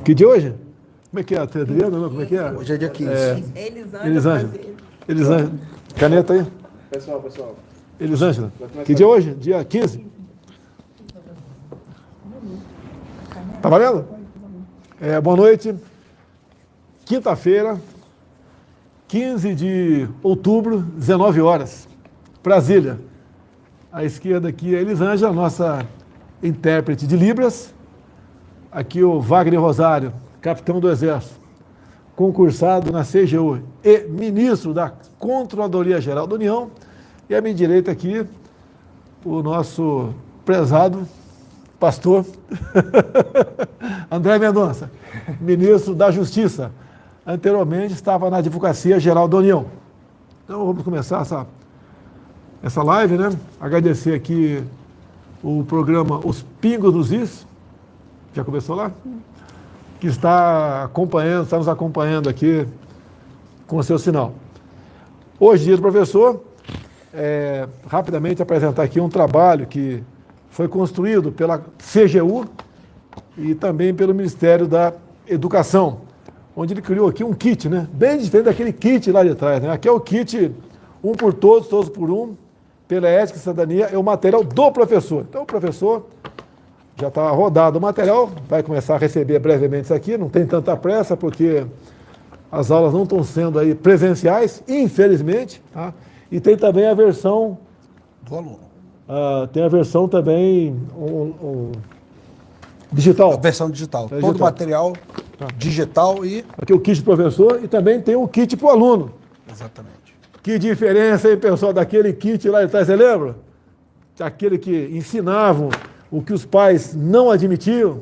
Que dia hoje? Como é que é? Adriana, não? Como é que é? Hoje é dia 15. Elisângela. Elisângela. Caneta aí. Pessoal. Elisângela. Que dia é hoje? Dia 15? Tá valendo? Boa noite. Quinta-feira, 15 de outubro, 19 horas. Brasília. À esquerda aqui é a Elisângela, nossa intérprete de Libras. Aqui o Wagner Rosário, capitão do Exército, concursado na CGU e ministro da Controladoria Geral da União. E à minha direita aqui, o nosso prezado pastor André Mendonça, ministro da Justiça. Anteriormente estava na Advocacia Geral da União. Então vamos começar essa live, né? Agradecer aqui o programa Os Pingos dos Is. Já começou lá? Que está nos acompanhando aqui com o seu sinal. Hoje, dia do professor, rapidamente apresentar aqui um trabalho que foi construído pela CGU e também pelo Ministério da Educação, onde ele criou aqui um kit, né? Bem diferente daquele kit lá de trás, né? Aqui é o kit um por todos, todos por um, pela ética e cidadania, é o material do professor. Então o professor já está rodado o material, vai começar a receber brevemente isso aqui, não tem tanta pressa, porque as aulas não estão sendo aí presenciais, infelizmente, tá? E tem também a versão do aluno. Tem a versão também digital. A versão digital. Todo o material digital e... Aqui o kit do professor e também tem o kit para o aluno. Exatamente. Que diferença, hein, pessoal, daquele kit lá de trás, você lembra? Aquele que ensinavam o que os pais não admitiam,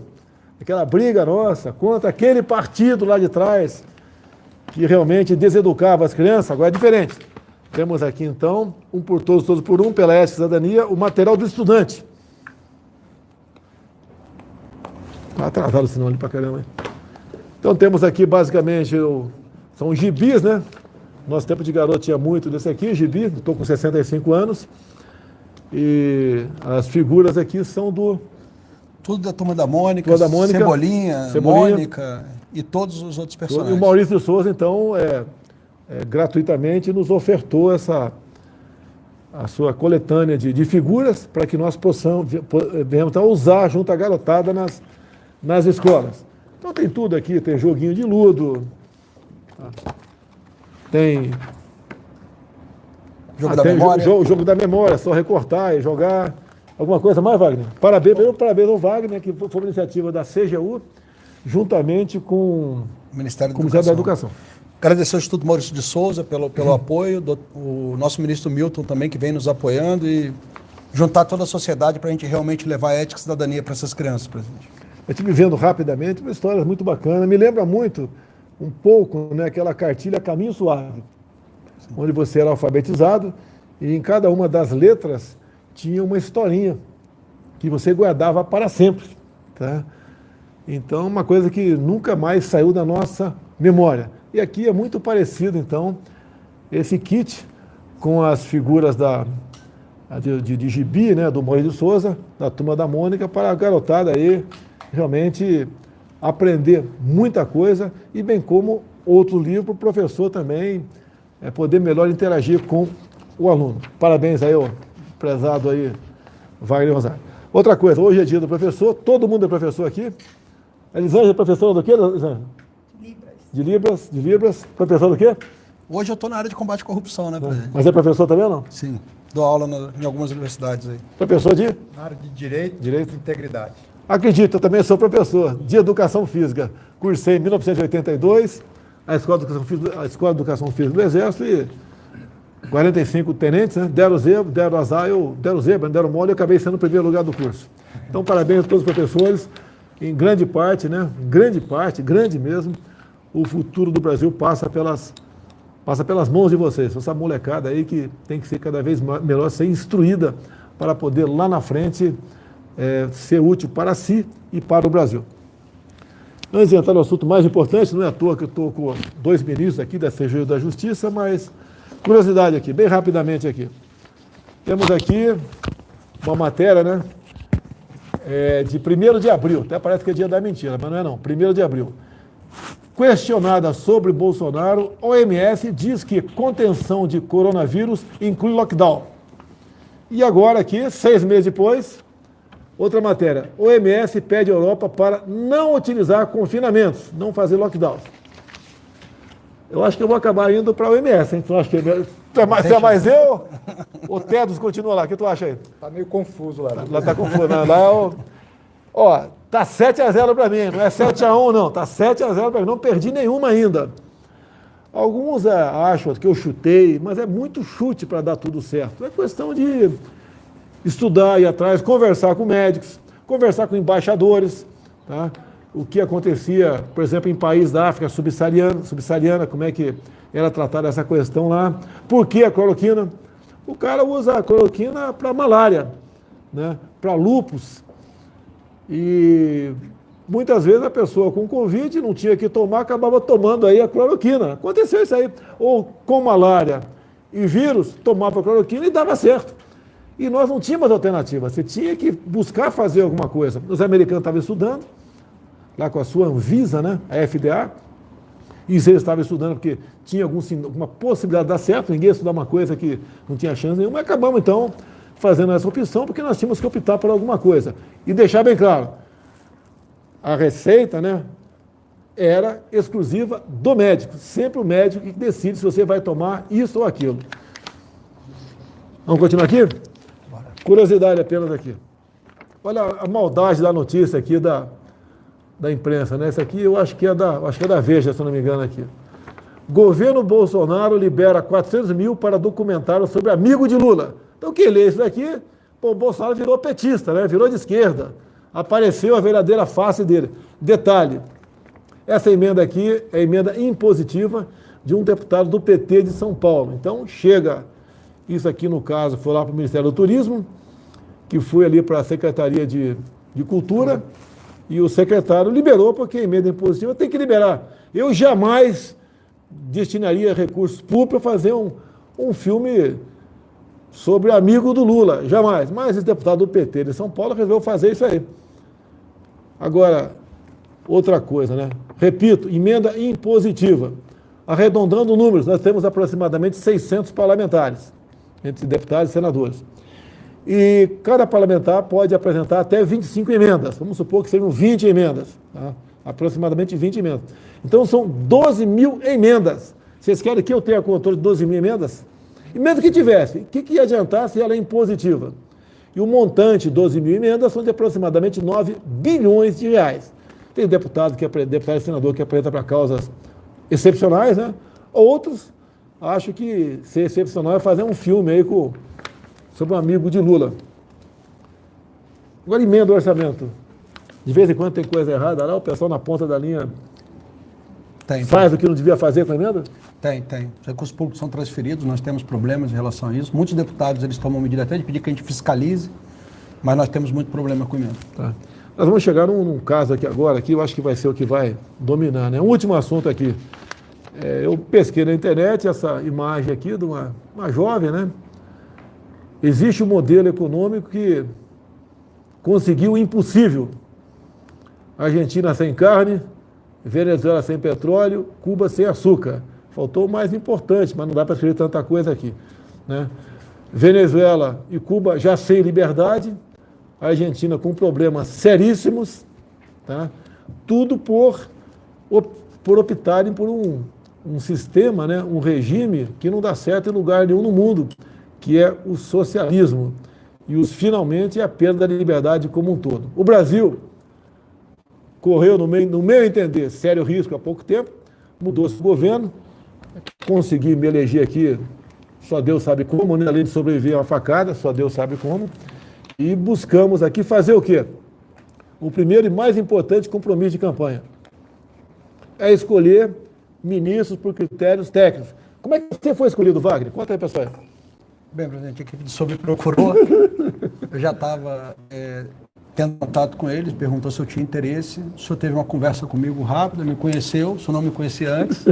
aquela briga nossa contra aquele partido lá de trás, que realmente deseducava as crianças, agora é diferente. Temos aqui, então, um por todos, todos por um, pela ética e cidadania, o material do estudante. Está atrasado o sinal ali pra caramba, hein? Então, temos aqui, basicamente, são gibis, né? Nosso tempo de garoto tinha muito desse aqui, gibi, estou com 65 anos. E as figuras aqui são do... Tudo da Turma da Mônica, Cebolinha, Mônica e todos os outros personagens. E o Maurício de Souza, então, gratuitamente nos ofertou a sua coletânea de figuras para que nós venhamos então, usar junto à garotada nas escolas. Então tem tudo aqui, tem joguinho de ludo, tem... Jogo da memória, só recortar e jogar. Alguma coisa mais, Wagner? Parabéns ao Wagner, que foi uma iniciativa da CGU, juntamente com o Ministério da Educação. Agradecer ao Instituto Maurício de Souza pelo apoio, o nosso ministro Milton também, que vem nos apoiando, e juntar toda a sociedade para a gente realmente levar ética e cidadania para essas crianças, presidente. Eu estive vendo rapidamente uma história muito bacana, me lembra muito, um pouco, né, aquela cartilha Caminho Suave, onde você era alfabetizado e em cada uma das letras tinha uma historinha que você guardava para sempre, tá? Então, uma coisa que nunca mais saiu da nossa memória. E aqui é muito parecido, então, esse kit com as figuras de gibi, né, do Maurício de Souza, da Turma da Mônica, para a garotada aí realmente aprender muita coisa e bem como outro livro para o professor também poder melhor interagir com o aluno. Parabéns aí, ó, prezado aí, Wagner Rosário. Outra coisa, hoje é dia do professor, todo mundo é professor aqui. A Elisângela é professora do quê, Elisângela? De Libras. Professor do quê? Hoje eu estou na área de combate à corrupção, né, presidente? Mas é professor também ou não? Sim, dou aula em algumas universidades aí. Professor de? Na área de Direito e Integridade. Acredito, eu também sou professor de Educação Física. Cursei em 1982, a Escola de Educação Física do Exército e 45 tenentes, né? Deram zebra, deram azar, deram mole e eu acabei sendo o primeiro lugar do curso. Então, parabéns a todos os professores. Em grande parte, né? Grande mesmo, o futuro do Brasil passa pelas mãos de vocês. Essa molecada aí que tem que ser cada vez melhor, ser instruída para poder lá na frente ser útil para si e para o Brasil. Antes de entrar no assunto mais importante, não é à toa que eu estou com dois ministros aqui da CGU e da Justiça, mas curiosidade aqui, bem rapidamente aqui. Temos aqui uma matéria, né? de 1º de abril, até parece que é dia da mentira, mas não é não, 1º de abril. Questionada sobre Bolsonaro, OMS diz que contenção de coronavírus inclui lockdown. E agora aqui, 6 meses depois, outra matéria. OMS pede à Europa para não utilizar confinamentos, não fazer lockdowns. Eu acho que eu vou acabar indo para a OMS, hein? Tu acha que você é mais eu? O Tedros continua lá, o que tu acha aí? Tá meio confuso lá. Lá tá confuso, né? Lá, ó, tá 7-0 para mim, não é 7-1 não, tá 7-0 para mim, não perdi nenhuma ainda. Alguns acham que eu chutei, mas é muito chute para dar tudo certo. É questão de estudar, ir atrás, conversar com médicos, conversar com embaixadores, tá? O que acontecia, por exemplo, em países da África subsaariana, como é que era tratada essa questão lá. Por que a cloroquina? O cara usa a cloroquina para malária, né? Para lúpus. E muitas vezes a pessoa com Covid não tinha que tomar, acabava tomando aí a cloroquina. Aconteceu isso aí. Ou com malária e vírus, tomava a cloroquina e dava certo. E nós não tínhamos alternativa. Você tinha que buscar fazer alguma coisa. Os americanos estavam estudando, lá com a sua Anvisa, né, a FDA, e eles estavam estudando porque tinha alguma possibilidade de dar certo, ninguém ia estudar uma coisa que não tinha chance nenhuma, e acabamos então fazendo essa opção, porque nós tínhamos que optar por alguma coisa. E deixar bem claro, a receita, né, era exclusiva do médico, sempre o médico que decide se você vai tomar isso ou aquilo. Vamos continuar aqui? Curiosidade apenas aqui. Olha a maldade da notícia aqui da imprensa, né? Essa aqui eu acho que é da Veja, se eu não me engano aqui. Governo Bolsonaro libera 400 mil para documentário sobre amigo de Lula. Então quem lê isso daqui, pô, o Bolsonaro virou petista, né? Virou de esquerda. Apareceu a verdadeira face dele. Detalhe, essa emenda aqui é a emenda impositiva de um deputado do PT de São Paulo. Então chega, isso aqui no caso foi lá para o Ministério do Turismo, que foi ali para a Secretaria de Cultura, e o secretário liberou, porque a emenda impositiva tem que liberar. Eu jamais destinaria recursos públicos para fazer um filme sobre amigo do Lula, jamais. Mas esse deputado do PT de São Paulo resolveu fazer isso aí. Agora, outra coisa, né? Repito, emenda impositiva. Arredondando números, nós temos aproximadamente 600 parlamentares, entre deputados e senadores. E cada parlamentar pode apresentar até 25 emendas. Vamos supor que sejam 20 emendas. Tá? Aproximadamente 20 emendas. Então são 12 mil emendas. Vocês querem que eu tenha controle de 12 mil emendas? E mesmo que tivesse, o que ia adiantar se ela é impositiva? E o montante, 12 mil emendas, são de aproximadamente 9 bilhões de reais. Tem deputado e senador que apresenta para causas excepcionais, né? Outros acham que ser excepcional é fazer um filme aí sobre um amigo de Lula. Agora emenda o orçamento. De vez em quando tem coisa errada lá, o pessoal na ponta da linha faz o que não devia fazer com a emenda? Tem. Os recursos públicos são transferidos, nós temos problemas em relação a isso. Muitos deputados eles tomam medida até de pedir que a gente fiscalize, mas nós temos muito problema com emenda. Tá. Nós vamos chegar num caso aqui agora, que eu acho que vai ser o que vai dominar, né? Um último assunto aqui. Eu pesquei na internet essa imagem aqui de uma jovem, né? Existe um modelo econômico que conseguiu o impossível. Argentina sem carne, Venezuela sem petróleo, Cuba sem açúcar. Faltou o mais importante, mas não dá para escrever tanta coisa aqui, né? Venezuela e Cuba já sem liberdade, a Argentina com problemas seríssimos, tá? Tudo por optarem por um sistema, né? Um regime que não dá certo em lugar nenhum no mundo, que é o socialismo, e finalmente a perda da liberdade como um todo. O Brasil correu, no meu entender, sério risco há pouco tempo, mudou-se o governo, consegui me eleger aqui, só Deus sabe como, né? Além de sobreviver a uma facada, só Deus sabe como, e buscamos aqui fazer o quê? O primeiro e mais importante compromisso de campanha é escolher ministros por critérios técnicos. Como é que você foi escolhido, Wagner? Conta aí, pessoal. Bem, presidente, a equipe de Sobre procurou. Eu já estava tendo contato com eles, perguntou se eu tinha interesse. O senhor teve uma conversa comigo rápida, me conheceu, o senhor não me conhecia antes,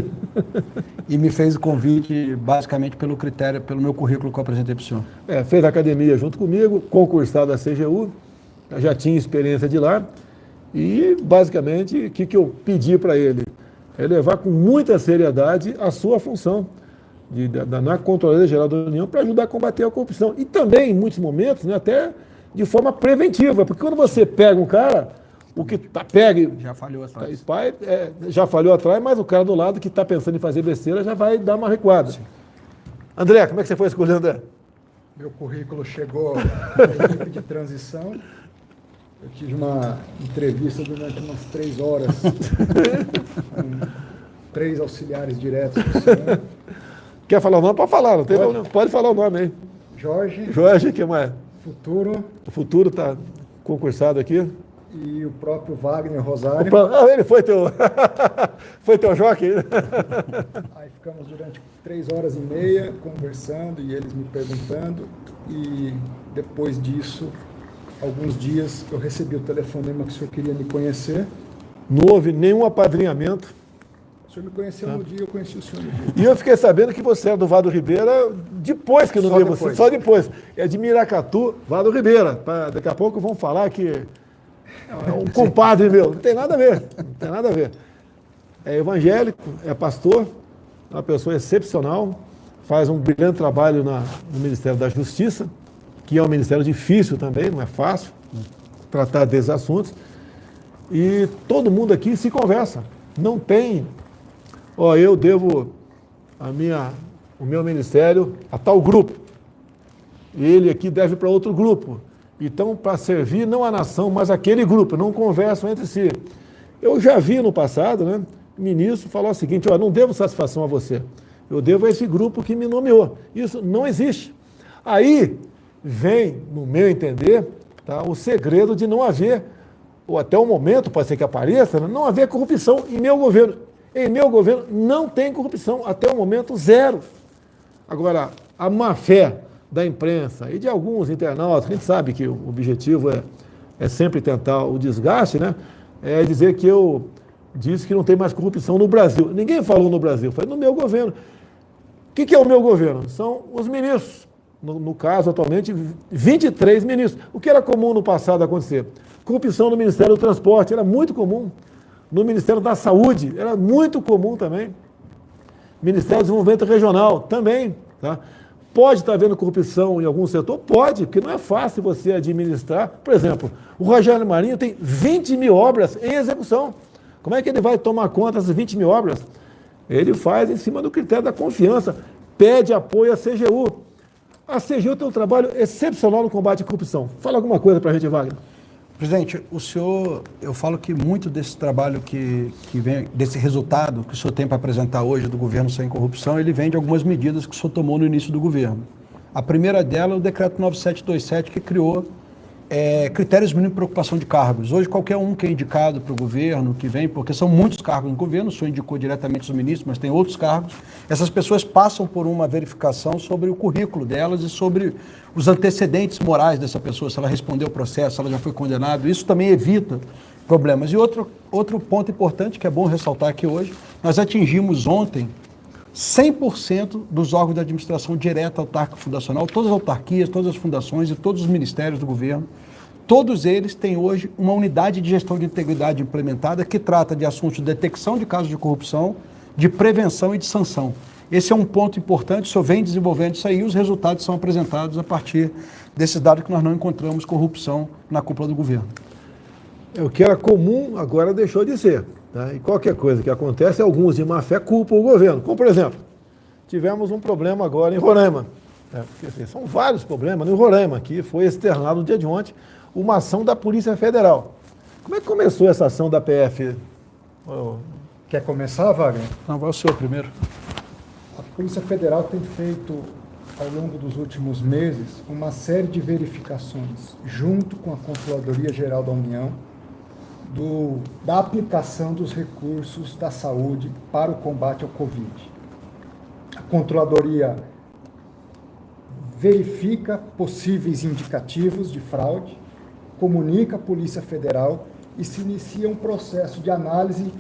e me fez o convite basicamente pelo critério, pelo meu currículo que eu apresentei para o senhor. Fez academia junto comigo, concursado da CGU, já tinha experiência de lá, e basicamente o que eu pedi para ele? É levar com muita seriedade a sua função na Controladoria Geral da União para ajudar a combater a corrupção. E também, em muitos momentos, né, até de forma preventiva, porque quando você pega um cara, o que pega... Já falhou atrás. Já falhou atrás, mas o cara do lado que está pensando em fazer besteira já vai dar uma recuada. Sim. André, como é que você foi escolher, André? Meu currículo chegou na equipe de transição. Eu tive uma entrevista durante umas 3 horas com 3 auxiliares diretos do senhor. Quer falar o nome? Pode falar, não tem problema. Pode falar o nome aí. Jorge, que mais? Futuro. O Futuro está concursado aqui. E o próprio Wagner Rosário. Ele foi teu, foi teu jockey. Aí ficamos durante 3 horas e meia conversando e eles me perguntando. E depois disso, alguns dias, eu recebi o telefonema que o senhor queria me conhecer. Não houve nenhum apadrinhamento. O senhor me conheceu no dia, eu conheci o senhor no dia. E eu fiquei sabendo que você era do Vado Ribeira depois que eu não vi você, só depois. É de Miracatu, Vado Ribeira. Daqui a pouco vão falar que é um compadre meu. Não tem nada a ver, não tem nada a ver. É evangélico, é pastor, é uma pessoa excepcional, faz um brilhante trabalho no Ministério da Justiça, que é um ministério difícil também, não é fácil tratar desses assuntos. E todo mundo aqui se conversa. Não tem... eu devo o meu ministério a tal grupo. Ele aqui deve para outro grupo. Então, para servir não a nação, mas aquele grupo, não conversam entre si. Eu já vi no passado, né, o ministro falar o seguinte: não devo satisfação a você, eu devo a esse grupo que me nomeou. Isso não existe. Aí vem, no meu entender, tá, o segredo de não haver, ou até o momento, pode ser que apareça, né, não haver corrupção em meu governo. Em meu governo não tem corrupção, até o momento zero. Agora, a má-fé da imprensa e de alguns internautas, a gente sabe que o objetivo é sempre tentar o desgaste, né? É dizer que eu disse que não tem mais corrupção no Brasil. Ninguém falou no Brasil, falei no meu governo. O que é o meu governo? São os ministros. No caso, atualmente, 23 ministros. O que era comum no passado acontecer? Corrupção no Ministério do Transporte era muito comum. No Ministério da Saúde era muito comum também. Ministério do Desenvolvimento Regional também, tá? Pode estar havendo corrupção em algum setor? Pode, porque não é fácil você administrar. Por exemplo, o Rogério Marinho tem 20 mil obras em execução. Como é que ele vai tomar conta dessas 20 mil obras? Ele faz em cima do critério da confiança, pede apoio à CGU. A CGU tem um trabalho excepcional no combate à corrupção. Fala alguma coisa para a gente, Wagner. Presidente, o senhor, eu falo que muito desse trabalho que vem, desse resultado que o senhor tem para apresentar hoje do governo sem corrupção, ele vem de algumas medidas que o senhor tomou no início do governo. A primeira dela é o decreto 9727, que criou critérios mínimos de preocupação de cargos. Hoje, qualquer um que é indicado para o governo, que vem, porque são muitos cargos no governo, o senhor indicou diretamente os ministros, mas tem outros cargos, essas pessoas passam por uma verificação sobre o currículo delas e sobre os antecedentes morais dessa pessoa, se ela respondeu o processo, se ela já foi condenada. Isso também evita problemas. E outro ponto importante, que é bom ressaltar aqui hoje, nós atingimos ontem 100% dos órgãos de administração direta autárquica fundacional, todas as autarquias, todas as fundações e todos os ministérios do governo, todos eles têm hoje uma unidade de gestão de integridade implementada que trata de assuntos de detecção de casos de corrupção, de prevenção e de sanção. Esse é um ponto importante, o senhor vem desenvolvendo isso aí e os resultados são apresentados a partir desses dados que nós não encontramos corrupção na cúpula do governo. O que era comum agora deixou de ser. Tá? E qualquer coisa que acontece, alguns de má fé culpam o governo. Como, por exemplo, tivemos um problema agora em Roraima. Porque, assim, são vários problemas no Roraima, que foi externado no dia de ontem uma ação da Polícia Federal. Como é que começou essa ação da PF? Quer começar, Wagner? Não, vai o senhor primeiro. A Polícia Federal tem feito, ao longo dos últimos meses, uma série de verificações, junto com a Controladoria Geral da União, da aplicação dos recursos da saúde para o combate ao Covid. A Controladoria verifica possíveis indicativos de fraude, comunica à Polícia Federal e se inicia um processo de análise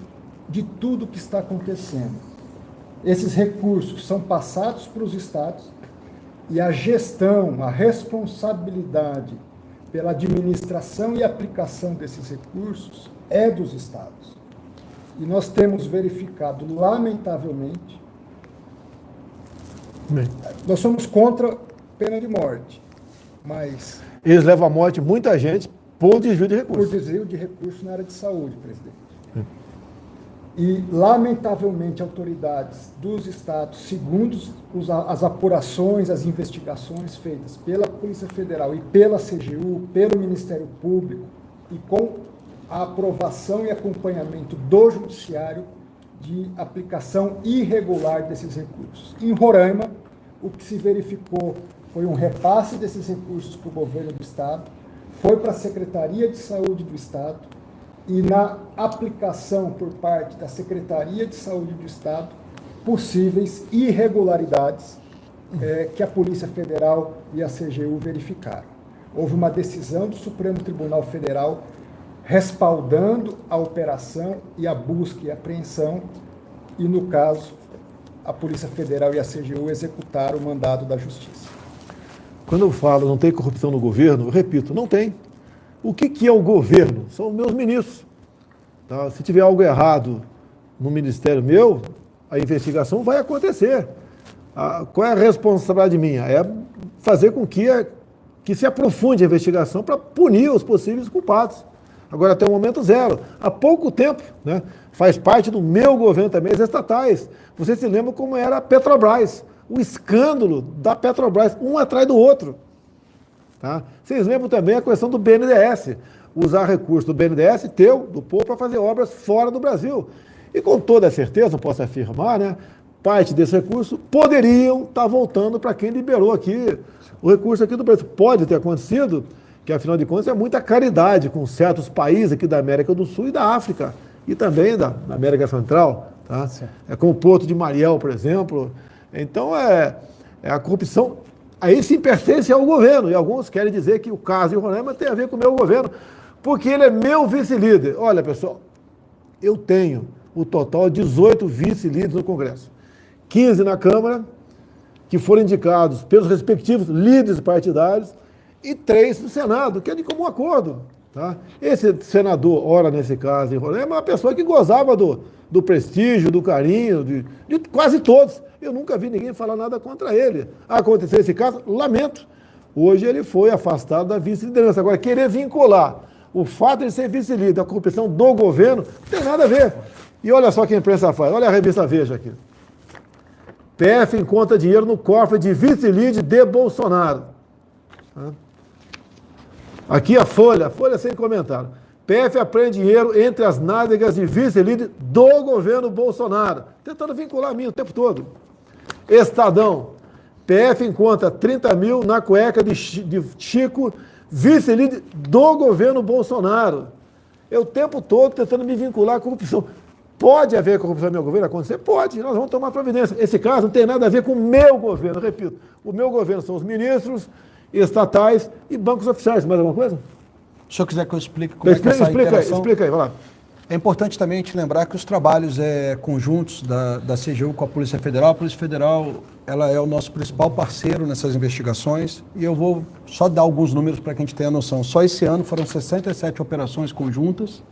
de tudo o que está acontecendo. Esses recursos são passados para os estados e a gestão, a responsabilidade pela administração e aplicação desses recursos é dos estados. E nós temos verificado, lamentavelmente, nós somos contra pena de morte, mas... Eles levam à morte muita gente por desvio de recursos. Por desvio de recursos na área de saúde, presidente. E, lamentavelmente, autoridades dos estados, segundo as apurações, as investigações feitas pela Polícia Federal e pela CGU, pelo Ministério Público, e com a aprovação e acompanhamento do Judiciário de aplicação irregular desses recursos. Em Roraima, o que se verificou foi um repasse desses recursos para o governo do Estado, foi para a Secretaria de Saúde do Estado, e na aplicação por parte da Secretaria de Saúde do Estado, possíveis irregularidades que a Polícia Federal e a CGU verificaram. Houve uma decisão do Supremo Tribunal Federal respaldando a operação e a busca e apreensão, e, no caso, a Polícia Federal e a CGU executaram o mandado da Justiça. Quando eu falo não tem corrupção no governo, eu repito, não tem. O que é o governo? São os meus ministros. Tá? Se tiver algo errado no ministério meu, a investigação vai acontecer. Qual é a responsabilidade minha? É fazer com que se aprofunde a investigação para punir os possíveis culpados. Agora, até o momento, zero. Há pouco tempo, né, faz parte do meu governo também, as estatais. Você se lembra como era a Petrobras, o escândalo da Petrobras, um atrás do outro. Tá? Vocês lembram também a questão do BNDES, usar recurso do BNDES, do povo, para fazer obras fora do Brasil. E com toda certeza, posso afirmar, né, parte desse recurso poderiam estar voltando para quem liberou aqui o recurso aqui do Brasil. Pode ter acontecido, que afinal de contas é muita caridade com certos países aqui da América do Sul e da África, e também da América Central. Tá? É como o Porto de Mariel, por exemplo. Então, é a corrupção, aí sim pertence ao governo, e alguns querem dizer que o caso de Roraima tem a ver com o meu governo, porque ele é meu vice-líder. Olha, pessoal, eu tenho o total de 18 vice-líderes no Congresso, 15 na Câmara, que foram indicados pelos respectivos líderes partidários, e 3 no Senado, que é de comum acordo. Tá? Esse senador, ora nesse caso em Roraima, é uma pessoa que gozava do prestígio, do carinho, de quase todos. Eu nunca vi ninguém falar nada contra ele. Aconteceu esse caso, lamento. Hoje ele foi afastado da vice-liderança. Agora, querer vincular o fato de ser vice-líder à corrupção do governo, não tem nada a ver. E olha só o que a imprensa faz. Olha a revista Veja aqui. PF encontra dinheiro no cofre de vice-líder de Bolsonaro. Aqui a Folha sem comentário. PF apreende dinheiro entre as nádegas de vice-líder do governo Bolsonaro. Tentando vincular a mim o tempo todo. Estadão. PF encontra 30 mil na cueca de Chico, vice-líder do governo Bolsonaro. Eu o tempo todo tentando me vincular à corrupção. Pode haver corrupção no meu governo? Acontecer? Pode. Nós vamos tomar providência. Esse caso não tem nada a ver com o meu governo. Repito, o meu governo são os ministros, estatais e bancos oficiais. Mais alguma coisa? Se o senhor quiser que eu explique como é que essa interação... Explica aí, vai lá. É importante também a gente lembrar que os trabalhos conjuntos da CGU com a Polícia Federal ela é o nosso principal parceiro nessas investigações, e eu vou só dar alguns números para que a gente tenha noção. Só esse ano foram 67 operações conjuntas,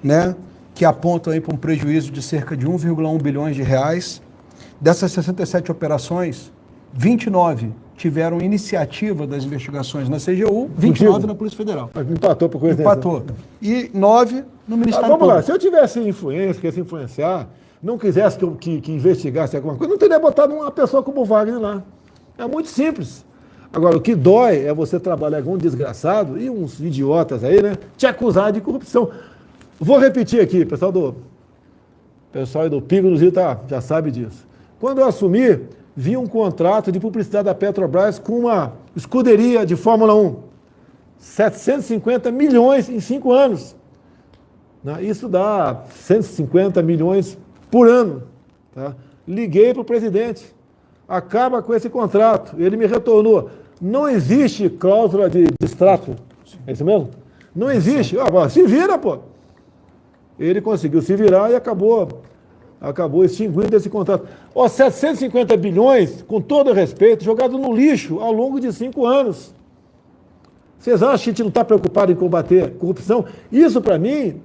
né, que apontam aí para um prejuízo de cerca de 1,1 bilhões de reais. Dessas 67 operações, 29 tiveram iniciativa das investigações na CGU, 29 na Polícia Federal. Empatou por coisa. Empatou. E 9 no Ministério Vamos Público. lá, se eu tivesse influência, quisesse influenciar, não quisesse que investigasse alguma coisa, não teria botado uma pessoa como o Wagner lá. É muito simples. Agora, o que dói é você trabalhar com um desgraçado e uns idiotas aí, né, te acusar de corrupção. Vou repetir aqui, pessoal aí do Pingo do Rio já sabe disso. Quando eu assumi, vi um contrato de publicidade da Petrobras com uma escuderia de Fórmula 1. 750 milhões em 5 anos. Isso dá 150 milhões por ano. Tá? Liguei para o presidente. Acaba com esse contrato. Ele me retornou. Não existe cláusula de extrato. É isso mesmo? Não existe. Se vira, pô. Ele conseguiu se virar e acabou extinguindo esse contrato. 750 bilhões, com todo respeito, jogado no lixo ao longo de 5 anos. Vocês acham que a gente não está preocupado em combater corrupção? Isso, para mim,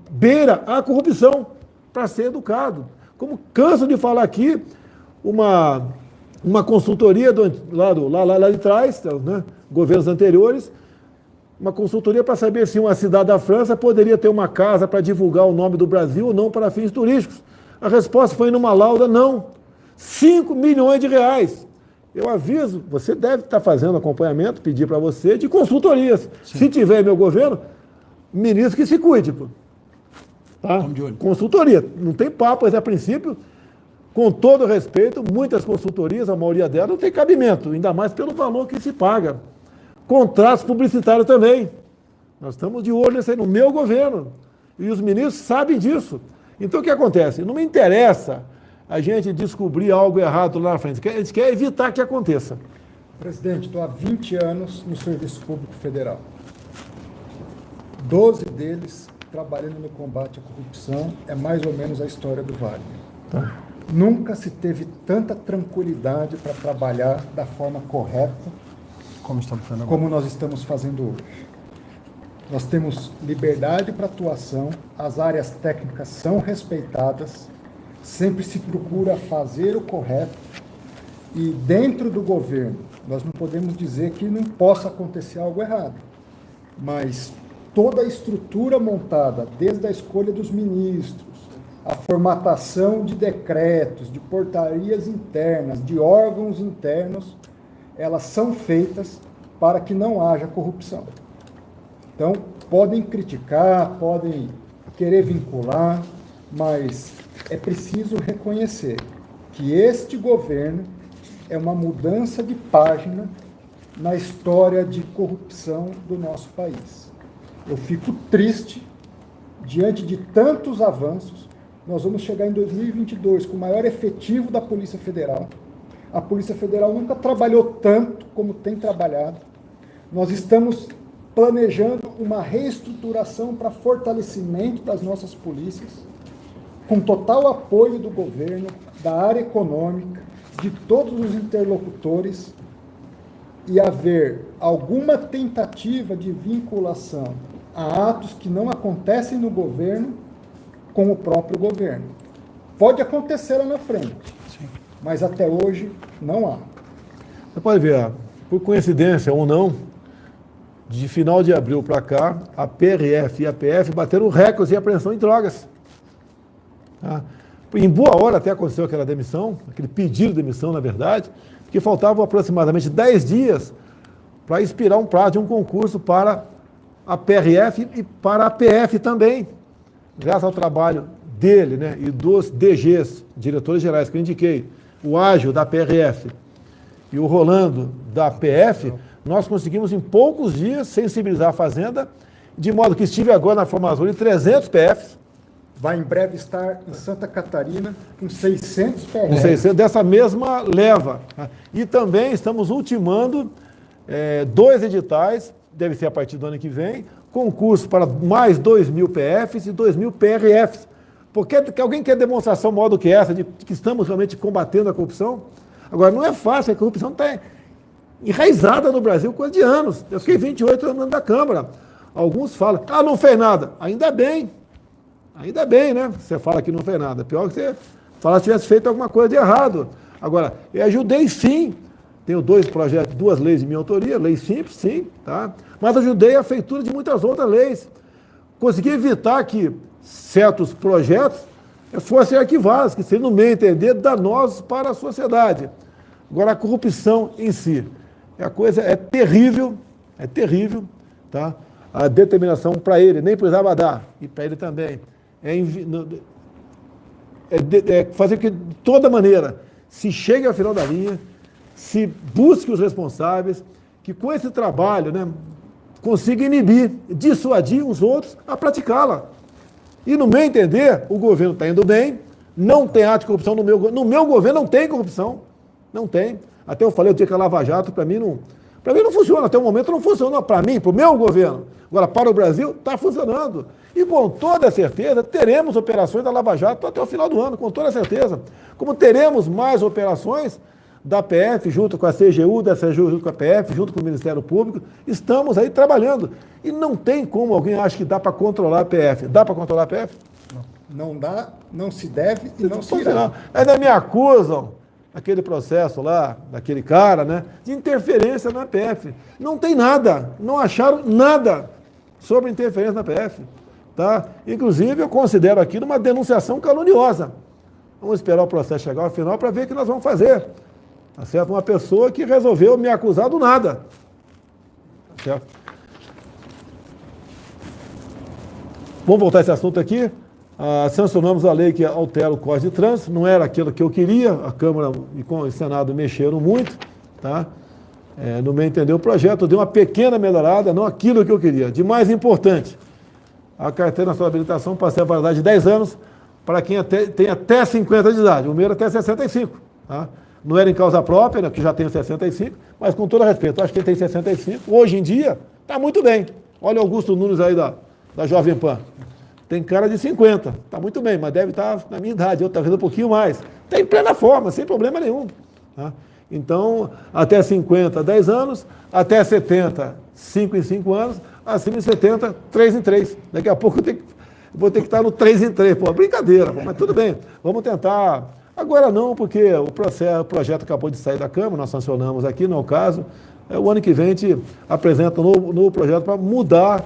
beira a corrupção, para ser educado. Como canso de falar aqui, uma consultoria lá de trás, né, governos anteriores, uma consultoria para saber se uma cidade da França poderia ter uma casa para divulgar o nome do Brasil ou não para fins turísticos. A resposta foi numa lauda, não. 5 milhões de reais. Eu aviso, você deve estar fazendo acompanhamento, pedir para você, de consultorias. Sim. Se tiver meu governo, ministro que se cuide. Pô. Tá? Consultoria. Não tem papo, mas a princípio, com todo respeito, muitas consultorias, a maioria delas, não tem cabimento, ainda mais pelo valor que se paga. Contratos publicitários também. Nós estamos de olho nisso aí no meu governo. E os ministros sabem disso. Então o que acontece? Não me interessa a gente descobrir algo errado lá na frente. A gente quer evitar que aconteça. Presidente, estou há 20 anos no Serviço Público Federal. 12 deles trabalhando no combate à corrupção. É mais ou menos a história do Wagner. Tá. Nunca se teve tanta tranquilidade para trabalhar da forma correta como nós estamos fazendo hoje. Nós temos liberdade para atuação, as áreas técnicas são respeitadas, sempre se procura fazer o correto e dentro do governo, nós não podemos dizer que não possa acontecer algo errado, mas toda a estrutura montada, desde a escolha dos ministros, a formatação de decretos, de portarias internas, de órgãos internos, elas são feitas para que não haja corrupção. Então, podem criticar, podem querer vincular, mas é preciso reconhecer que este governo é uma mudança de página na história de corrupção do nosso país. Eu fico triste, diante de tantos avanços, nós vamos chegar em 2022 com o maior efetivo da Polícia Federal. A Polícia Federal nunca trabalhou tanto como tem trabalhado. Nós estamos planejando uma reestruturação para fortalecimento das nossas polícias, com total apoio do governo, da área econômica, de todos os interlocutores, e haver alguma tentativa de vinculação a atos que não acontecem no governo com o próprio governo. Pode acontecer lá na frente, sim, mas até hoje não há. Você pode ver, por coincidência ou não, de final de abril para cá, a PRF e a PF bateram recordes de apreensão em drogas. Tá? Em boa hora até aconteceu aquela demissão, aquele pedido de demissão, na verdade, porque faltavam aproximadamente 10 dias para expirar um prazo de um concurso para a PRF e para a PF também. Graças ao trabalho dele, né, e dos DGs, diretores gerais, que eu indiquei, o Ágil da PRF e o Rolando da PF, nós conseguimos em poucos dias sensibilizar a Fazenda, de modo que estive agora na formação de 300 PFs. Vai em breve estar em Santa Catarina com 600 PFs. Com 600, dessa mesma leva. E também estamos ultimando 2 editais, deve ser a partir do ano que vem, concurso para mais 2.000 PFs e 2.000 PRFs. Porque alguém quer demonstração maior do que essa, de que estamos realmente combatendo a corrupção? Agora, não é fácil, a corrupção está enraizada no Brasil coisa de anos. Eu fiquei 28 anos da Câmara. Alguns falam, não fez nada. Ainda bem, né? Você fala que não fez nada. Pior que você falar se tivesse feito alguma coisa de errado. Agora, eu ajudei sim. Tenho 2 projetos, 2 leis de minha autoria, lei simples, sim, tá? Mas ajudei a feitura de muitas outras leis. Consegui evitar que certos projetos fossem arquivados, que seriam, no meu entender, danosos para a sociedade. Agora, a corrupção em si, a coisa é terrível, tá? A determinação para ele, nem precisava dar, e para ele também, fazer que, de toda maneira, se chegue ao final da linha, se busque os responsáveis, que com esse trabalho, né, consiga inibir, dissuadir os outros a praticá-la. E, no meu entender, o governo está indo bem, não tem ato de corrupção no meu governo, não tem corrupção, não tem. Até eu falei o dia que a Lava Jato, para mim não funciona, até o momento não funciona para mim, para o meu governo. Agora, para o Brasil, está funcionando. E com toda certeza, teremos operações da Lava Jato até o final do ano, com toda certeza. Como teremos mais operações da PF, junto com a CGU, da CGU junto com a PF, junto com o Ministério Público, estamos aí trabalhando. E não tem como alguém acha que dá para controlar a PF. Dá para controlar a PF? Não dá, não se deve e não se irá. Ainda me acusam, aquele processo lá, daquele cara, né, de interferência na PF. Não tem nada, não acharam nada sobre interferência na PF. Tá? Inclusive, eu considero aquilo uma denunciação caluniosa. Vamos esperar o processo chegar ao final para ver o que nós vamos fazer. Tá certo? Uma pessoa que resolveu me acusar do nada. Tá certo? Vamos voltar a esse assunto aqui. Sancionamos a lei que altera o Código de Trânsito. Não era aquilo que eu queria. A Câmara e o Senado mexeram muito. Tá? No meu entender, o projeto deu uma pequena melhorada, não aquilo que eu queria. De mais importante, a carteira nacional de habilitação passa a validade de 10 anos para quem tem até 50 de idade. O meu era até 65. Tá? Não era em causa própria, né, que já tenho 65, mas com todo respeito, acho que ele tem 65. Hoje em dia, está muito bem. Olha o Augusto Nunes aí da Jovem Pan. Tem cara de 50, está muito bem, mas deve estar na minha idade, eu talvez um pouquinho mais. Está em plena forma, sem problema nenhum. Tá? Então, até 50, 10 anos, até 70, 5 em 5 anos, acima de 70, 3 em 3. Daqui a pouco eu vou ter que estar no 3 em 3. Pô, brincadeira, mas tudo bem. Vamos tentar. Agora não, porque o projeto acabou de sair da Câmara, nós sancionamos aqui, não é o caso. O ano que vem a gente apresenta um novo projeto para mudar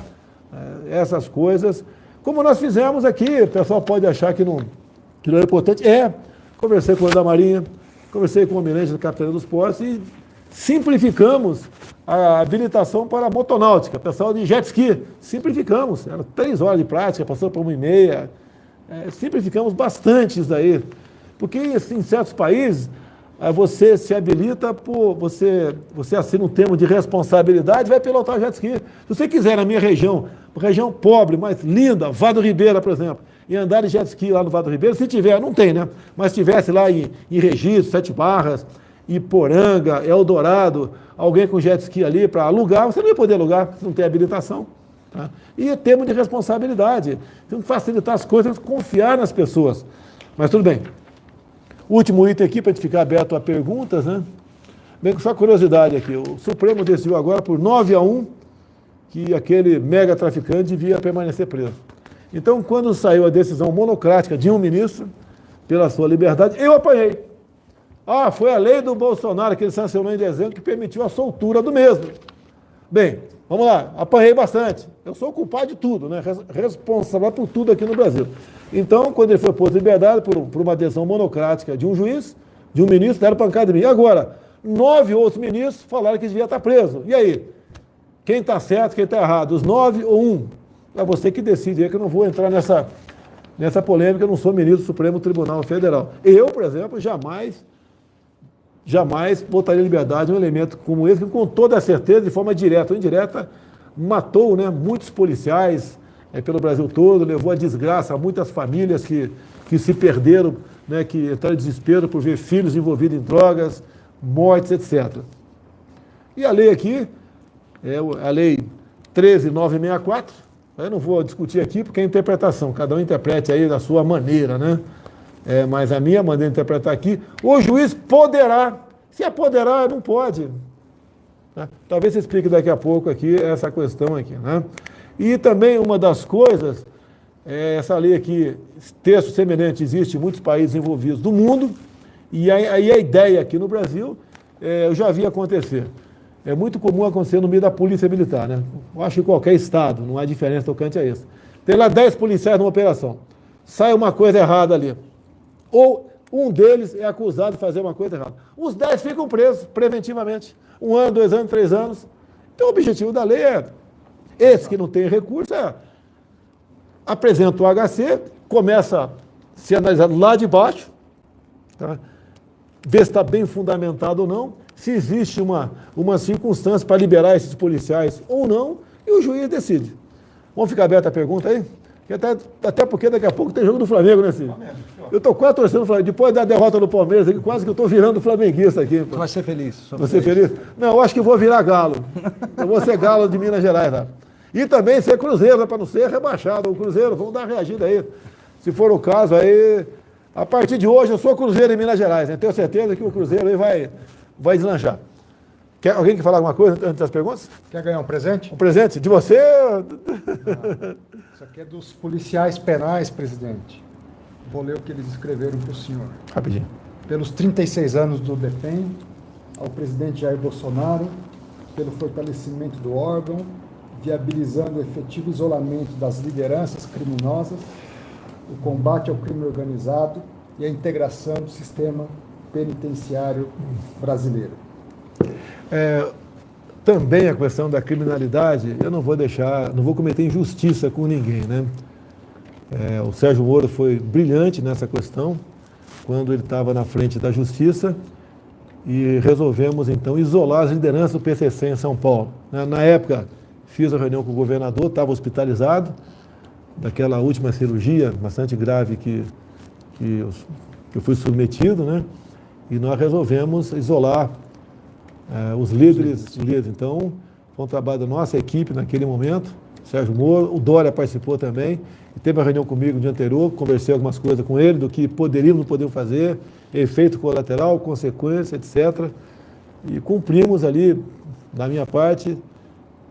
essas coisas. Como nós fizemos aqui, o pessoal pode achar que não é importante. Conversei com o da Marinha, conversei com o Almirante da Capitania dos Portos e simplificamos a habilitação para a motonáutica, pessoal de jet ski, simplificamos, era 3 horas de prática, passou por 1h30, simplificamos bastante isso daí, porque em certos países você se habilita por, você assina um termo de responsabilidade, vai pilotar jet ski. Se você quiser na minha região pobre, mas linda, Vado Ribeira, por exemplo, e andar de jet ski lá no Vado Ribeira, se tiver, não tem, né? Mas se tivesse lá em Registro, 7 Barras, Iporanga, Eldorado, alguém com jet ski ali para alugar, você não ia poder alugar, se não tem habilitação. Tá? E é termo de responsabilidade. Tem que facilitar as coisas, confiar nas pessoas. Mas tudo bem. Último item aqui, para a gente ficar aberto a perguntas, né? Bem, com só curiosidade aqui, o Supremo decidiu agora por 9-1 que aquele mega traficante devia permanecer preso. Então, quando saiu a decisão monocrática de um ministro, pela sua liberdade, eu apanhei. Foi a lei do Bolsonaro que ele sancionou em dezembro que permitiu a soltura do mesmo. Bem, vamos lá, apanhei bastante. Eu sou culpado de tudo, né? Responsável por tudo aqui no Brasil. Então, quando ele foi posto em liberdade por uma decisão monocrática de um juiz, de um ministro, deram pancada em mim. Agora, 9 outros ministros falaram que devia estar preso. E aí? Quem está certo, quem está errado? Os 9 ou 1? É você que decide, é que eu não vou entrar nessa polêmica, eu não sou ministro do Supremo Tribunal Federal. Eu, por exemplo, jamais botaria em liberdade um elemento como esse, que com toda a certeza, de forma direta ou indireta, matou, né, muitos policiais pelo Brasil todo, levou a desgraça a muitas famílias que se perderam, né, que entraram em desespero por ver filhos envolvidos em drogas, mortes, etc. E a lei aqui, a lei 13.964, eu não vou discutir aqui porque é interpretação, cada um interprete aí da sua maneira, né? Mas a minha maneira de interpretar aqui, o juiz poderá, se apoderar, não pode. Tá? Talvez você explique daqui a pouco aqui essa questão aqui, né? E também uma das coisas, essa lei aqui, texto semelhante, existe em muitos países envolvidos do mundo, e aí a ideia aqui no Brasil, eu já vi acontecer. É muito comum acontecer no meio da polícia militar, né? Eu acho que qualquer estado, não há diferença tocante a isso. Tem lá 10 policiais numa operação, sai uma coisa errada ali. Ou um deles é acusado de fazer uma coisa errada. Os 10 ficam presos preventivamente. 1 ano, 2 anos, 3 anos. Então o objetivo da lei esse que não tem recurso, apresenta o HC, começa a ser analisado lá de baixo, tá? Ver se está bem fundamentado ou não, se existe uma circunstância para liberar esses policiais ou não, e o juiz decide. Vamos ficar aberta a pergunta aí? Até porque daqui a pouco tem jogo do Flamengo, né, Cid? Eu estou quase torcendo o Flamengo. Depois da derrota do Palmeiras, quase que eu estou virando flamenguista aqui. Você vai ser feliz. Você feliz? Não, eu acho que vou virar galo. Eu vou ser galo de Minas Gerais, tá? E também ser Cruzeiro, para não ser rebaixado. O Cruzeiro, vamos dar uma reagida aí. Se for o caso, aí A partir de hoje eu sou Cruzeiro em Minas Gerais, né? Tenho certeza que o Cruzeiro aí vai deslanchar. Alguém quer falar alguma coisa antes das perguntas? Quer ganhar um presente? Um presente de você? Isso aqui é dos policiais penais, presidente. Vou ler o que eles escreveram para o senhor. Rapidinho. Pelos 36 anos do DEPEN, ao presidente Jair Bolsonaro, pelo fortalecimento do órgão, viabilizando o efetivo isolamento das lideranças criminosas, o combate ao crime organizado e a integração do sistema penitenciário brasileiro. Também a questão da criminalidade, eu não vou cometer injustiça com ninguém, né? O Sérgio Moro foi brilhante nessa questão, quando ele estava na frente da Justiça, e resolvemos, então, isolar as lideranças do PCC em São Paulo. Na época, fiz a reunião com o governador, estava hospitalizado, daquela última cirurgia bastante grave que eu fui submetido, né? E nós resolvemos isolar os líderes. Então, foi um trabalho da nossa equipe naquele momento, Sérgio Moro, o Dória participou também, e teve uma reunião comigo no dia anterior, conversei algumas coisas com ele, do que poderíamos, não podíamos fazer, efeito colateral, consequência, etc. E cumprimos ali, da minha parte,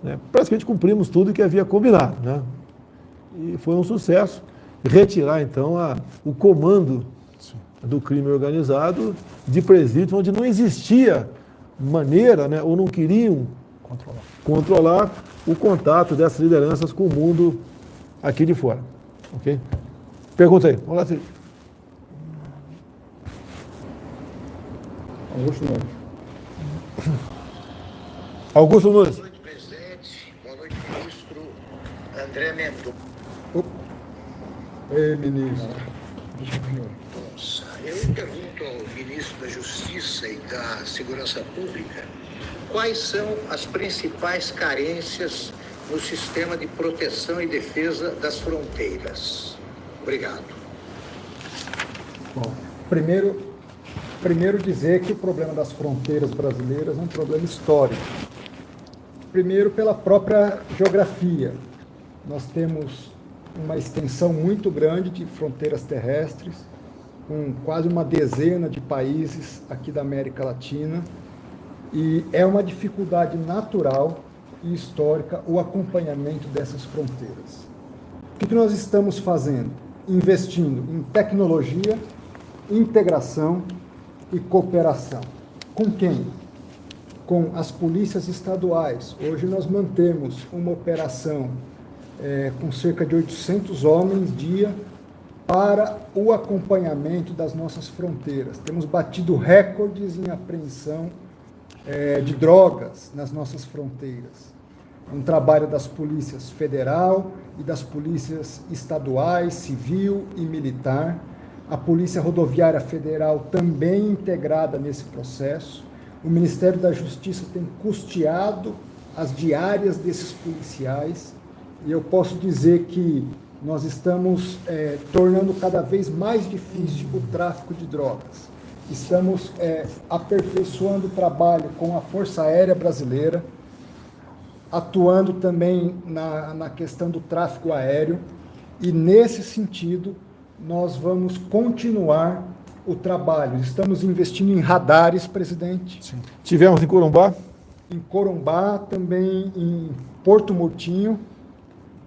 né, praticamente cumprimos tudo que havia combinado, né? E foi um sucesso retirar, então, o comando do crime organizado de presídios onde não existia maneira, né, ou não queriam controlar o contato dessas lideranças com o mundo aqui de fora. Ok? Pergunta aí. Vamos lá, Cid. Augusto Nunes. Augusto Nunes. Boa noite, presidente. Boa noite, ministro André Mendonça. Ei, ministro. Eu pergunto ao ministro da Justiça e da Segurança Pública quais são as principais carências no sistema de proteção e defesa das fronteiras. Obrigado. Bom, primeiro dizer que o problema das fronteiras brasileiras é um problema histórico. Primeiro, pela própria geografia. Nós temos uma extensão muito grande de fronteiras terrestres, com quase uma dezena de países aqui da América Latina, e é uma dificuldade natural e histórica o acompanhamento dessas fronteiras. O que nós estamos fazendo? Investindo em tecnologia, integração e cooperação. Com quem? Com as polícias estaduais. Hoje nós mantemos uma operação com cerca de 800 homens dia para o acompanhamento das nossas fronteiras. Temos batido recordes em apreensão de drogas nas nossas fronteiras. Um trabalho das polícias federal e das polícias estaduais, civil e militar. A Polícia Rodoviária Federal também integrada nesse processo. O Ministério da Justiça tem custeado as diárias desses policiais. E eu posso dizer que nós estamos tornando cada vez mais difícil o tráfico de drogas. Estamos aperfeiçoando o trabalho com a Força Aérea Brasileira, atuando também na questão do tráfego aéreo, e nesse sentido nós vamos continuar o trabalho. Estamos investindo em radares, presidente. Sim. Tivemos em Corumbá. Em Corumbá, também em Porto Murtinho.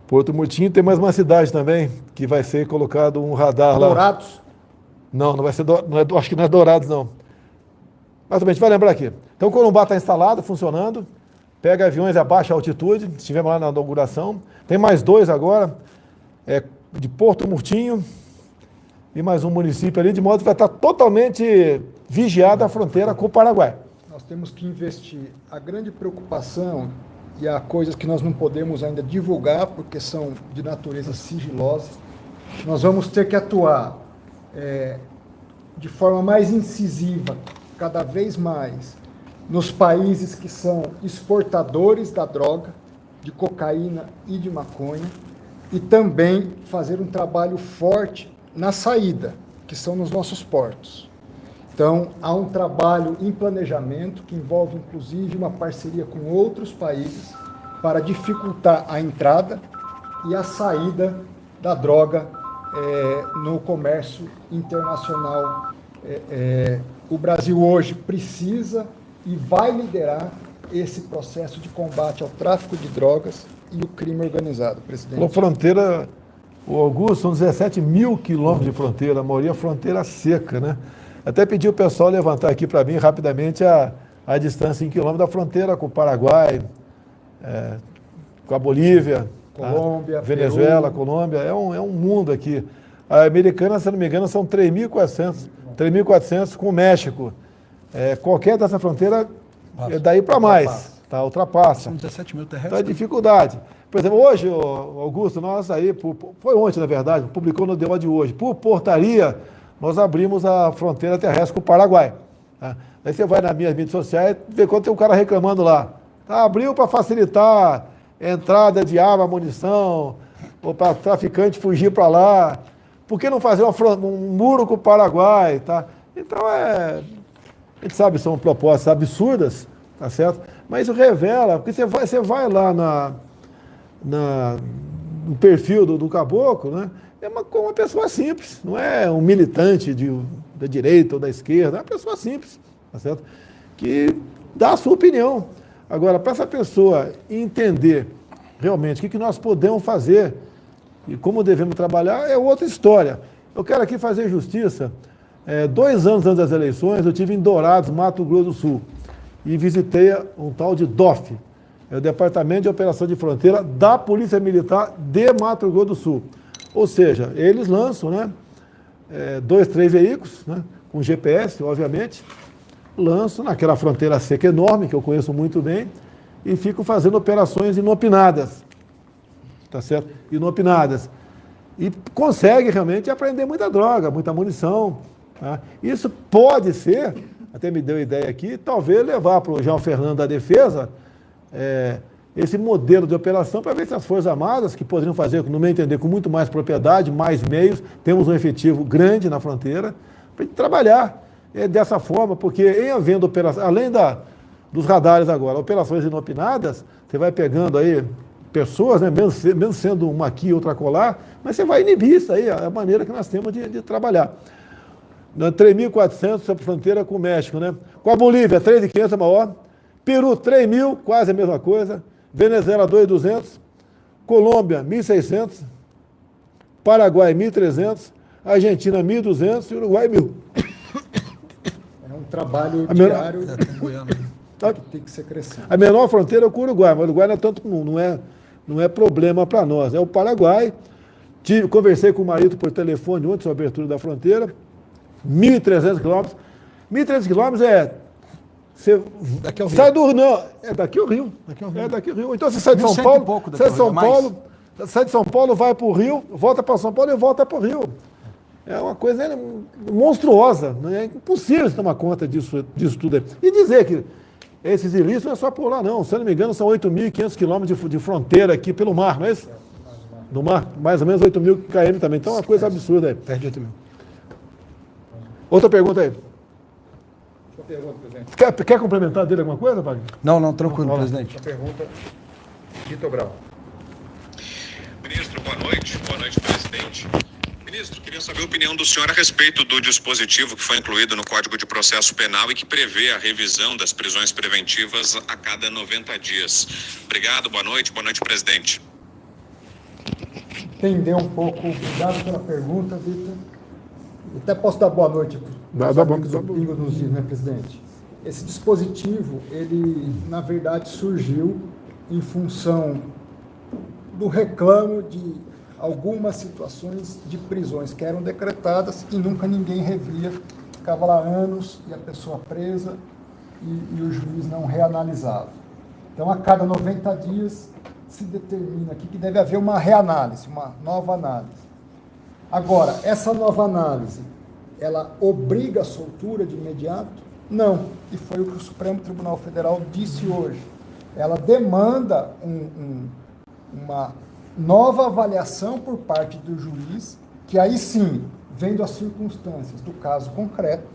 Porto Murtinho tem mais uma cidade também, que vai ser colocado um radar lá. Dourados? Não vai ser, acho que não é Dourados, não. Mas também a gente vai lembrar aqui. Então, Corumbá está instalado, funcionando, pega aviões a baixa altitude, estivemos lá na inauguração. Tem mais 2 agora, de Porto Murtinho e mais um município ali, de modo que vai estar totalmente vigiada a fronteira com o Paraguai. Nós temos que investir. A grande preocupação, e há coisas que nós não podemos ainda divulgar, porque são de natureza sigilosa, nós vamos ter que atuar de forma mais incisiva, cada vez mais, nos países que são exportadores da droga, de cocaína e de maconha, e também fazer um trabalho forte na saída, que são nos nossos portos. Então, há um trabalho em planejamento, que envolve, inclusive, uma parceria com outros países para dificultar a entrada e a saída da droga no comércio internacional. O Brasil hoje precisa e vai liderar esse processo de combate ao tráfico de drogas e o crime organizado, presidente. A fronteira, o Augusto, são 17 mil quilômetros de fronteira, a maioria fronteira seca, né? Até pedi o pessoal levantar aqui para mim rapidamente a distância em quilômetros da fronteira com o Paraguai, com a Bolívia, Colômbia, Venezuela, Peru. Colômbia, é um mundo aqui. A americana, se não me engano, são 3.400 com o México. Qualquer dessa fronteira é daí para mais, tá? Ultrapassa. São 17 mil Então terrestres. é dificuldade. Por exemplo, hoje, Augusto, nós aí, foi ontem na verdade, publicou no DO de hoje, por portaria, nós abrimos a fronteira terrestre com o Paraguai. Tá? Aí você vai nas minhas mídias sociais e vê quando tem um cara reclamando lá. Tá, abriu para facilitar entrada de arma, munição, ou para traficante fugir para lá. Por que não fazer um muro com o Paraguai? Tá? Então, a gente sabe, são propostas absurdas, tá certo? Mas isso revela, porque você vai lá no perfil do caboclo, né? É uma pessoa simples, não é um militante da direita ou da esquerda, é uma pessoa simples, tá certo? Que dá a sua opinião. Agora, para essa pessoa entender realmente o que nós podemos fazer e como devemos trabalhar, é outra história. Eu quero aqui fazer justiça. 2 anos antes das eleições, eu estive em Dourados, Mato Grosso do Sul, e visitei um tal de DOF, o Departamento de Operação de Fronteira da Polícia Militar de Mato Grosso do Sul. Ou seja, eles lançam, né, 2, 3 veículos, né, com GPS, obviamente, lançam naquela fronteira seca enorme, que eu conheço muito bem, e ficam fazendo operações inopinadas, tá certo? Inopinadas. E consegue realmente apreender muita droga, muita munição. Tá? Isso pode ser, até me deu a ideia aqui, talvez levar para o João Fernando da Defesa esse modelo de operação para ver se as Forças Armadas, que poderiam fazer, no meu entender, com muito mais propriedade, mais meios, temos um efetivo grande na fronteira, para trabalhar dessa forma, porque em havendo operação, além dos radares agora, operações inopinadas, você vai pegando aí pessoas, né, mesmo sendo uma aqui e outra colar, mas você vai inibir isso aí, a maneira que nós temos de trabalhar. 3.400 sobre a fronteira com o México, né? Com a Bolívia, 3.500 é maior. Peru, 3.000, quase a mesma coisa. Venezuela, 2.200. Colômbia, 1.600. Paraguai, 1.300. Argentina, 1.200. E Uruguai, 1.000. É um trabalho diário que tem que ser crescido. A menor fronteira é com o Uruguai, mas o Uruguai não é problema para nós. É o Paraguai. Conversei com o marido por telefone ontem sobre a abertura da fronteira. 1.300 quilômetros. 1.300 quilômetros você daqui ao Rio. Sai do Rio. Não, é daqui ao Rio. É daqui ao Rio. Então você sai de São Paulo. Sai de São Paulo, vai para o Rio, volta para São Paulo e volta para o Rio. É uma coisa monstruosa. É impossível tomar conta disso tudo aí. E dizer que esses ilícitos não é só por lá, não. Se eu não me engano, são 8.500 quilômetros de fronteira aqui pelo mar, não é isso? No mar, mais ou menos 8.000 km também. Então é uma coisa absurda aí. Perde 8.000. Outra pergunta aí. Outra pergunta, presidente. Quer complementar dele alguma coisa, Wagner? Não, tranquilo, presidente. Outra pergunta. Vitor Brau. Ministro, boa noite. Boa noite, presidente. Ministro, queria saber a opinião do senhor a respeito do dispositivo que foi incluído no Código de Processo Penal e que prevê a revisão das prisões preventivas a cada 90 dias. Obrigado, boa noite, presidente. Entender um pouco, obrigado pela pergunta, Vitor. Até posso dar boa noite para os amigos do Pingo nos Is, né, presidente? Esse dispositivo, ele, na verdade, surgiu em função do reclamo de algumas situações de prisões que eram decretadas e nunca ninguém revia. Ficava lá anos e a pessoa presa e o juiz não reanalisava. Então, a cada 90 dias, se determina aqui que deve haver uma reanálise, uma nova análise. Agora, essa nova análise, ela obriga a soltura de imediato? Não. E foi o que o Supremo Tribunal Federal disse hoje. Ela demanda uma nova avaliação por parte do juiz, que aí sim, vendo as circunstâncias do caso concreto,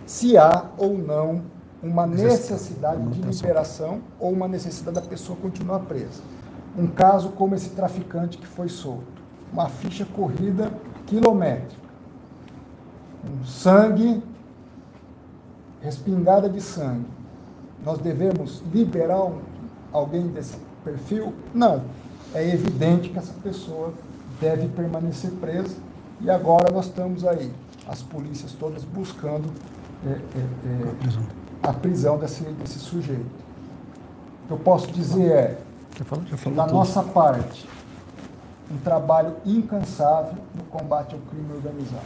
se há ou não uma necessidade de liberação ou uma necessidade da pessoa continuar presa. Um caso como esse traficante que foi solto. uma ficha corrida quilométrica, com sangue, respingada de sangue. Nós devemos liberar alguém desse perfil? Não. É evidente que essa pessoa deve permanecer presa e agora nós estamos aí, as polícias todas buscando a prisão desse sujeito. O que eu posso dizer é, da nossa parte, um trabalho incansável no combate ao crime organizado.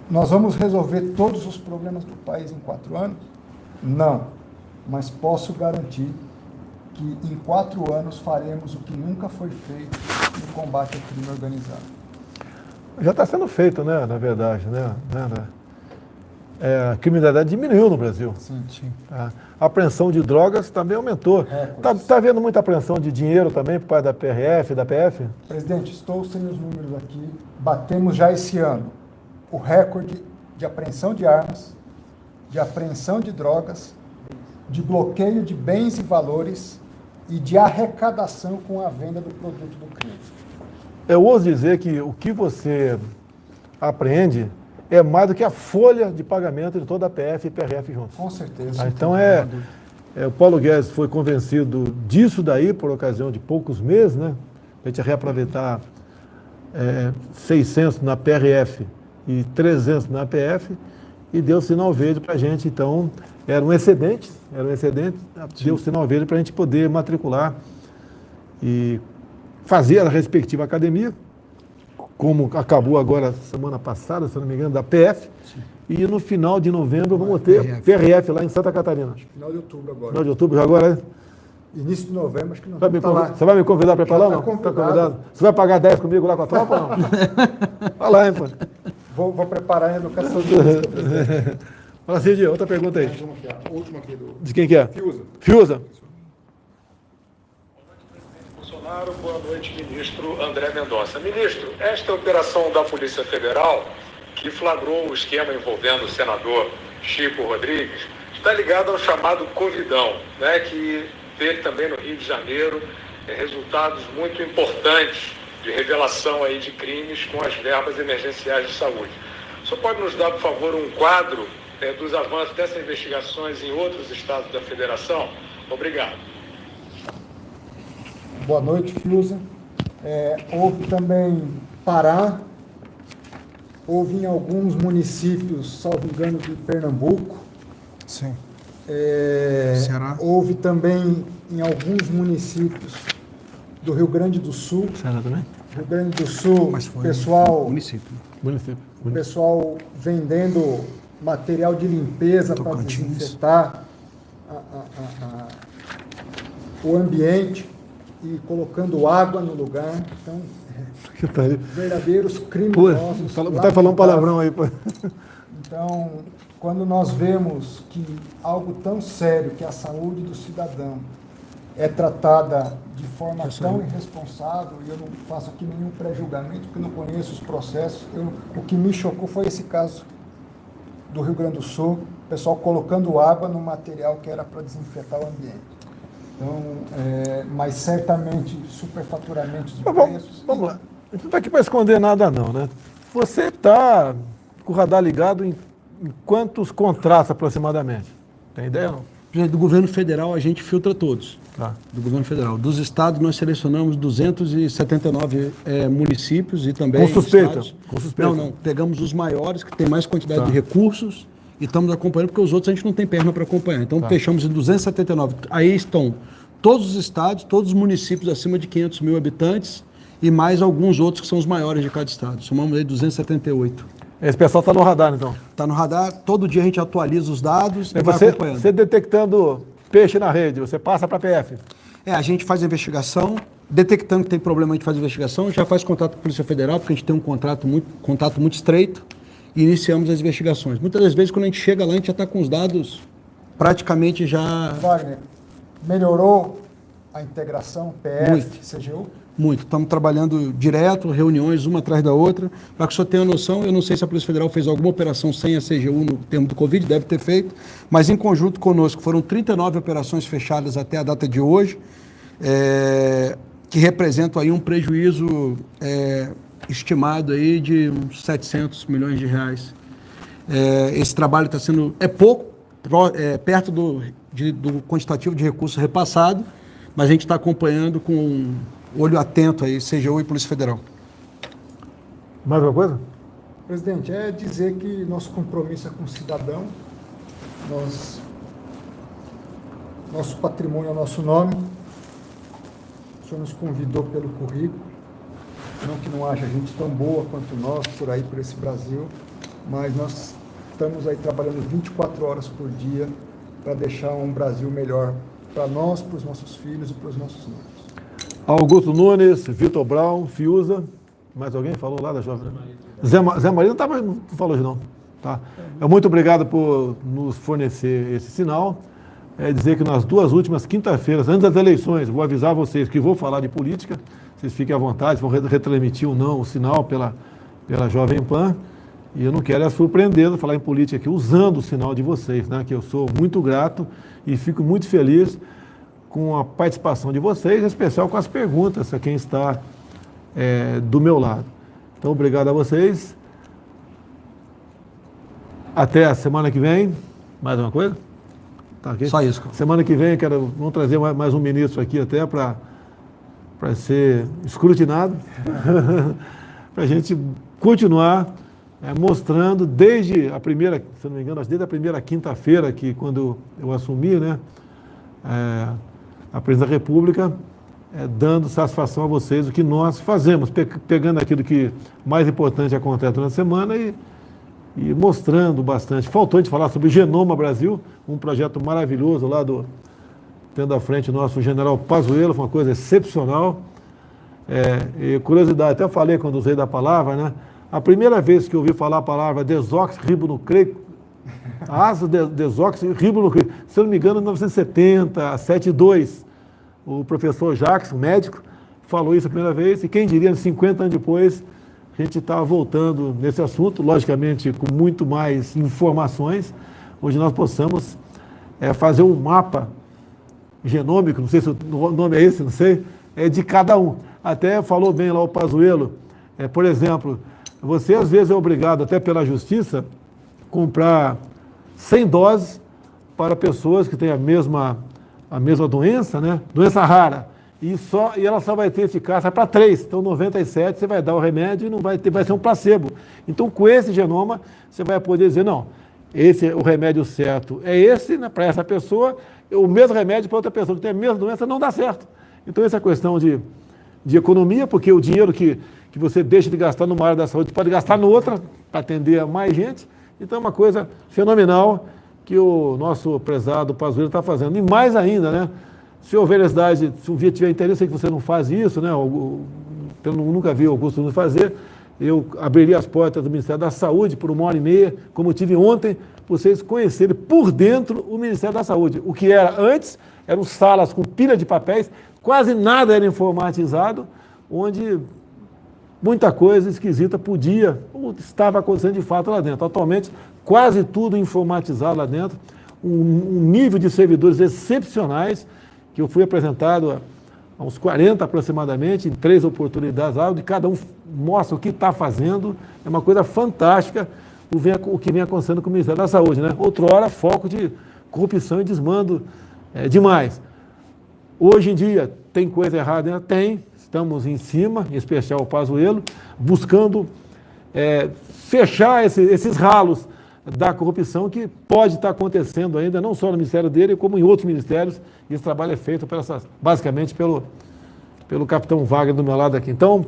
Nós vamos resolver todos os problemas do país em 4 anos? Não, mas posso garantir que em 4 anos faremos o que nunca foi feito no combate ao crime organizado. Já está sendo feito, né, na verdade, né? A criminalidade diminuiu no Brasil. Sim. A apreensão de drogas também aumentou. Está havendo muita apreensão de dinheiro também por parte da PRF, da PF? Presidente, estou sem os números aqui. Batemos já esse ano o recorde de apreensão de armas, de apreensão de drogas, de bloqueio de bens e valores e de arrecadação com a venda do produto do crime. Eu ouso dizer que o que você apreende é mais do que a folha de pagamento de toda a PF e PRF juntos. Com certeza. Então o Paulo Guedes foi convencido disso daí por ocasião de poucos meses, né? A gente ia reaproveitar 600 na PRF e 300 na PF e deu sinal verde para a gente. Então, era um excedente, deu sinal verde para a gente poder matricular e fazer a respectiva academia, como acabou agora semana passada, se não me engano, da PF. Sim. E no final de novembro vamos ter PRF lá em Santa Catarina. Final de outubro agora. Final de outubro já agora, Início de novembro, acho que não. Você vai me convidar para ir para lá ou não? Tá convidado. Você vai pagar 10 comigo lá com a tropa ou não? Vai lá, hein, pô. Vou preparar a educação de música. Fala, Cid, outra pergunta aí. A última aqui do... De quem que é? Fiuza. Bolsonaro, boa noite, ministro André Mendonça. Ministro, esta operação da Polícia Federal, que flagrou o esquema envolvendo o senador Chico Rodrigues, está ligada ao chamado Covidão, né, que teve também no Rio de Janeiro resultados muito importantes de revelação aí de crimes com as verbas emergenciais de saúde. O senhor pode nos dar, por favor, um quadro dos avanços dessas investigações em outros estados da federação? Obrigado. Boa noite, Fiuza. Houve também Pará, houve em alguns municípios, salvo engano, de Pernambuco. Sim. Ceará. Houve também em alguns municípios do Rio Grande do Sul. Ceará também? Rio Grande do Sul, mas foi pessoal, município. O pessoal vendendo material de limpeza para desinfetar o ambiente e colocando água no lugar. Então, verdadeiros criminosos. Não está falando palavrão aí, pô. Então, quando nós vemos que algo tão sério, que a saúde do cidadão é tratada de forma tão irresponsável, e eu não faço aqui nenhum pré-julgamento, porque eu não conheço os processos, o que me chocou foi esse caso do Rio Grande do Sul, o pessoal colocando água no material que era para desinfetar o ambiente. Então, mas certamente superfaturamento de preços. Vamos lá. A gente não está aqui para esconder nada não, né? Você está com o radar ligado em quantos contratos aproximadamente? Tem ideia ou não? Do governo federal a gente filtra todos. Tá. Do governo federal. Dos estados nós selecionamos 279 municípios e também com suspeita? Estados. Com suspeita? Não. Pegamos os maiores, que tem mais quantidade de recursos, e estamos acompanhando, porque os outros a gente não tem perna para acompanhar. Então fechamos em 279. Aí estão todos os estados, todos os municípios acima de 500 mil habitantes e mais alguns outros que são os maiores de cada estado. Somamos aí 278. Esse pessoal está no radar, então? Está no radar. Todo dia a gente atualiza os dados e vai acompanhando. Você detectando peixe na rede, você passa para a PF? A gente faz a investigação, detectando que tem problema, a gente faz a investigação, já faz contato com a Polícia Federal, porque a gente tem um contato muito estreito, e iniciamos as investigações. Muitas das vezes, quando a gente chega lá, a gente já está com os dados praticamente já... Wagner, melhorou a integração PF-CGU? Muito. Estamos trabalhando direto, reuniões uma atrás da outra. Para que o senhor tenha noção, eu não sei se a Polícia Federal fez alguma operação sem a CGU no termo do Covid, deve ter feito, mas em conjunto conosco foram 39 operações fechadas até a data de hoje. que representam aí um prejuízo estimado aí de uns 700 milhões de reais. Esse trabalho está sendo... É pouco, perto do quantitativo de recursos repassado, mas a gente está acompanhando com um olho atento aí, CGU e Polícia Federal. Mais uma coisa? Presidente, é dizer que nosso compromisso é com o cidadão, nosso patrimônio é o nosso nome. O senhor nos convidou pelo currículo, não que não haja gente tão boa quanto nós por aí, por esse Brasil, mas nós estamos aí trabalhando 24 horas por dia para deixar um Brasil melhor para nós, para os nossos filhos e para os nossos netos. Augusto Nunes, Vitor Brown, Fiuza, mais alguém falou lá da Jovem? Zé Maria não falou hoje não. Tá? Muito obrigado por nos fornecer esse sinal. Dizer que nas 2 últimas quinta-feiras, antes das eleições, vou avisar vocês que vou falar de política, vocês fiquem à vontade, vão retransmitir ou não o sinal pela Jovem Pan, e eu não quero surpreender falar em política aqui usando o sinal de vocês, né, que eu sou muito grato e fico muito feliz com a participação de vocês, em especial com as perguntas a quem está do meu lado. Então, obrigado a vocês. Até a semana que vem. Mais uma coisa? Tá, okay? Só isso. Semana que vem vamos trazer mais um ministro aqui até para ser escrutinado, para a gente continuar mostrando desde a primeira, se não me engano, desde a primeira quinta-feira, que quando eu assumi, né, a presidência da República, dando satisfação a vocês o que nós fazemos, pegando aquilo que mais importante acontece durante a semana e mostrando bastante. Faltou a gente falar sobre o Genoma Brasil, um projeto maravilhoso lá tendo à frente o nosso general Pazuello, foi uma coisa excepcional. E curiosidade, até falei quando usei da palavra, né? A primeira vez que eu ouvi falar a palavra desoxirribonucleico, ácido desoxirribonucleico, se eu não me engano, em 1970, 72, o professor Jacques, um médico, falou isso a primeira vez, e quem diria, 50 anos depois, a gente está voltando nesse assunto, logicamente com muito mais informações, onde nós possamos fazer um mapa genômico, não sei se o nome é esse, não sei, de cada um. Até falou bem lá o Pazuello, por exemplo, você às vezes é obrigado, até pela justiça, comprar 100 doses para pessoas que têm a mesma doença, né? Doença rara. E ela só vai ter eficácia para 3. Então, 97 você vai dar o remédio e não vai ser um placebo. Então, com esse genoma, você vai poder dizer, não, o remédio certo é esse, né, para essa pessoa, o mesmo remédio para outra pessoa que tem a mesma doença não dá certo. Então, essa é questão de economia, porque o dinheiro que você deixa de gastar numa área da saúde pode gastar na outra para atender a mais gente. Então, é uma coisa fenomenal que o nosso prezado Pazuello está fazendo. E mais ainda, né? Se houver necessidade, se um dia tiver interesse, sei que você não faz isso, né? Eu nunca vi o Augusto Nunes fazer. Eu abriria as portas do Ministério da Saúde por 1h30, como eu tive ontem, para vocês conhecerem por dentro o Ministério da Saúde. O que era antes, eram salas com pilha de papéis, quase nada era informatizado, onde muita coisa esquisita podia ou estava acontecendo de fato lá dentro. Atualmente, quase tudo informatizado lá dentro, um nível de servidores excepcionais, que eu fui apresentado há uns 40 aproximadamente, em 3 oportunidades lá, onde cada um mostra o que está fazendo. É uma coisa fantástica o que vem acontecendo com o Ministério da Saúde, né? Outrora, foco de corrupção e desmando demais. Hoje em dia, tem coisa errada, né? Tem. Estamos em cima, em especial o Pazuello, buscando fechar esses ralos da corrupção que pode estar acontecendo ainda, não só no ministério dele, como em outros ministérios. E esse trabalho é feito basicamente pelo capitão Wagner do meu lado aqui. Então,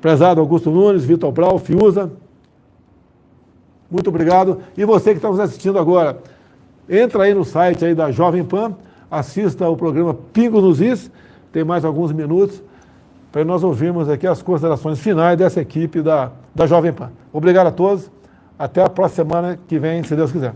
prezado Augusto Nunes, Vitor Brown, Fiuza, muito obrigado. E você que está nos assistindo agora, entra aí no site aí da Jovem Pan, assista ao programa Pingos nos Is, tem mais alguns minutos, para nós ouvirmos aqui as considerações finais dessa equipe da Jovem Pan. Obrigado a todos. Até a próxima semana que vem, se Deus quiser.